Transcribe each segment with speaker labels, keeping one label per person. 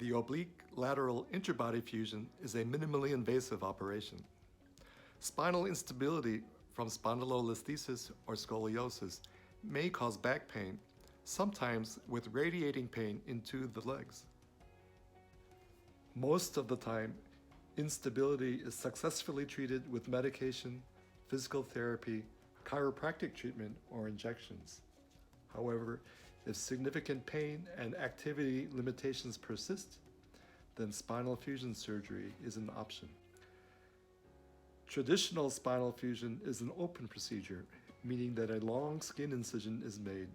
Speaker 1: The oblique lateral interbody fusion is a minimally invasive operation. Spinal instability from spondylolisthesis or scoliosis may cause back pain, sometimes with radiating pain into the legs. Most of the time, instability is successfully treated with medication, physical therapy, chiropractic treatment, or injections. However, if significant pain and activity limitations persist, then spinal fusion surgery is an option. Traditional spinal fusion is an open procedure, meaning that a long skin incision is made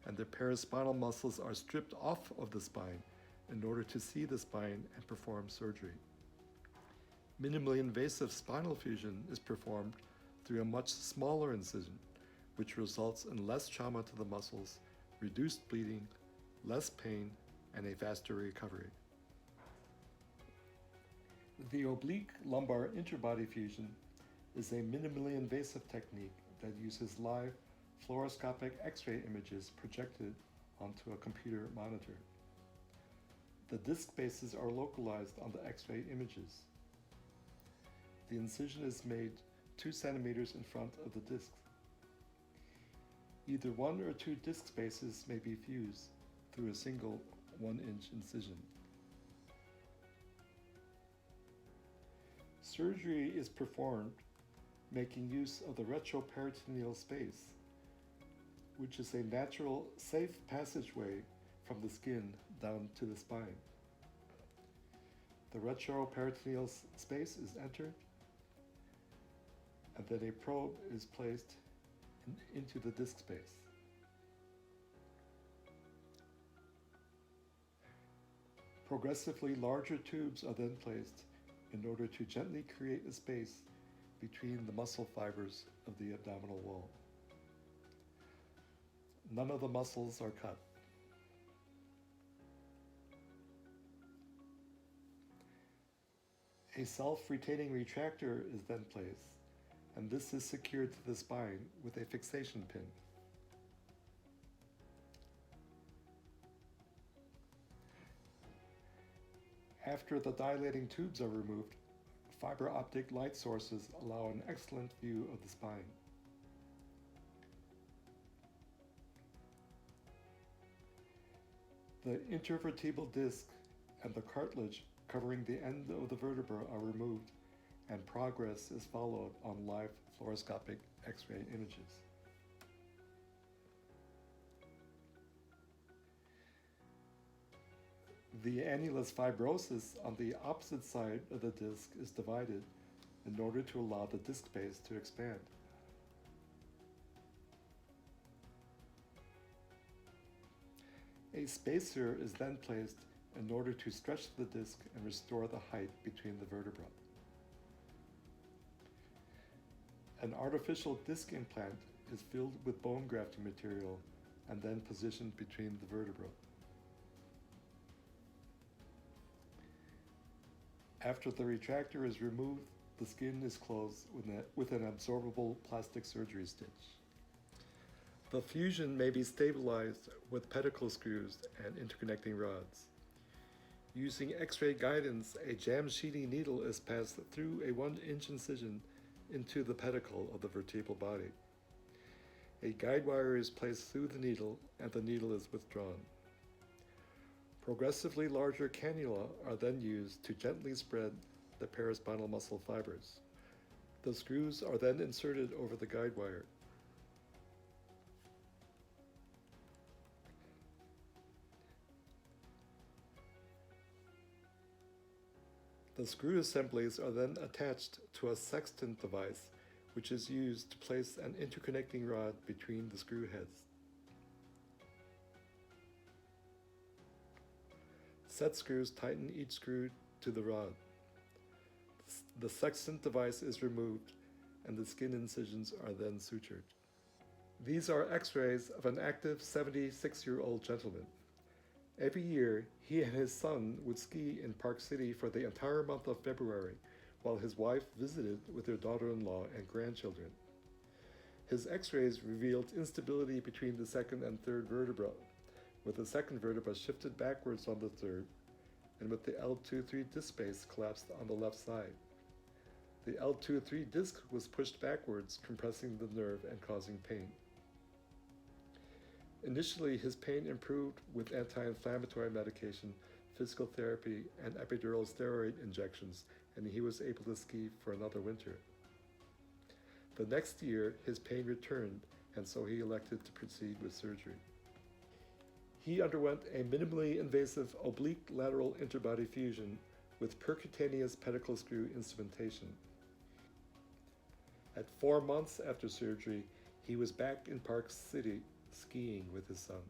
Speaker 1: and the paraspinal muscles are stripped off of the spine in order to see the spine and perform surgery. Minimally invasive spinal fusion is performed through a much smaller incision, which results in less trauma to the muscles, reduced bleeding, less pain, and a faster recovery. The oblique lumbar interbody fusion is a minimally invasive technique that uses live fluoroscopic X-ray images projected onto a computer monitor. The disc bases are localized on the X-ray images. The incision is made 2 centimeters in front of the disc. Either 1 or 2 disc spaces may be fused through a single 1-inch incision. Surgery is performed making use of the retroperitoneal space, which is a natural, safe passageway from the skin down to the spine. The retroperitoneal space is entered, and then a probe is placed into the disc space. Progressively larger tubes are then placed in order to gently create a space between the muscle fibers of the abdominal wall. None of the muscles are cut. A self-retaining retractor is then placed, and this is secured to the spine with a fixation pin. After the dilating tubes are removed, fiber optic light sources allow an excellent view of the spine. The intervertebral disc and the cartilage covering the end of the vertebra are removed, and progress is followed on live fluoroscopic X-ray images. The annulus fibrosus on the opposite side of the disc is divided in order to allow the disc base to expand. A spacer is then placed in order to stretch the disc and restore the height between the vertebrae. An artificial disc implant is filled with bone grafting material and then positioned between the vertebrae. After the retractor is removed, the skin is closed with an absorbable plastic surgery stitch. The fusion may be stabilized with pedicle screws and interconnecting rods. Using X-ray guidance, a jam sheeting needle is passed through a 1-inch incision into the pedicle of the vertebral body. A guide wire is placed through the needle and the needle is withdrawn. Progressively larger cannula are then used to gently spread the paraspinal muscle fibers. The screws are then inserted over the guide wire. The screw assemblies are then attached to a sextant device, which is used to place an interconnecting rod between the screw heads. Set screws tighten each screw to the rod. The sextant device is removed and the skin incisions are then sutured. These are X-rays of an active 76-year-old gentleman. Every year, he and his son would ski in Park City for the entire month of February, while his wife visited with their daughter-in-law and grandchildren. His X-rays revealed instability between the second and third vertebra, with the second vertebra shifted backwards on the third, and with the L23 disc base collapsed on the left side. The L23 disc was pushed backwards, compressing the nerve and causing pain. Initially, his pain improved with anti-inflammatory medication, physical therapy, and epidural steroid injections, and he was able to ski for another winter. The next year, his pain returned, and so he elected to proceed with surgery. He underwent a minimally invasive oblique lateral interbody fusion with percutaneous pedicle screw instrumentation. At 4 months after surgery, he was back in Park City skiing with his son.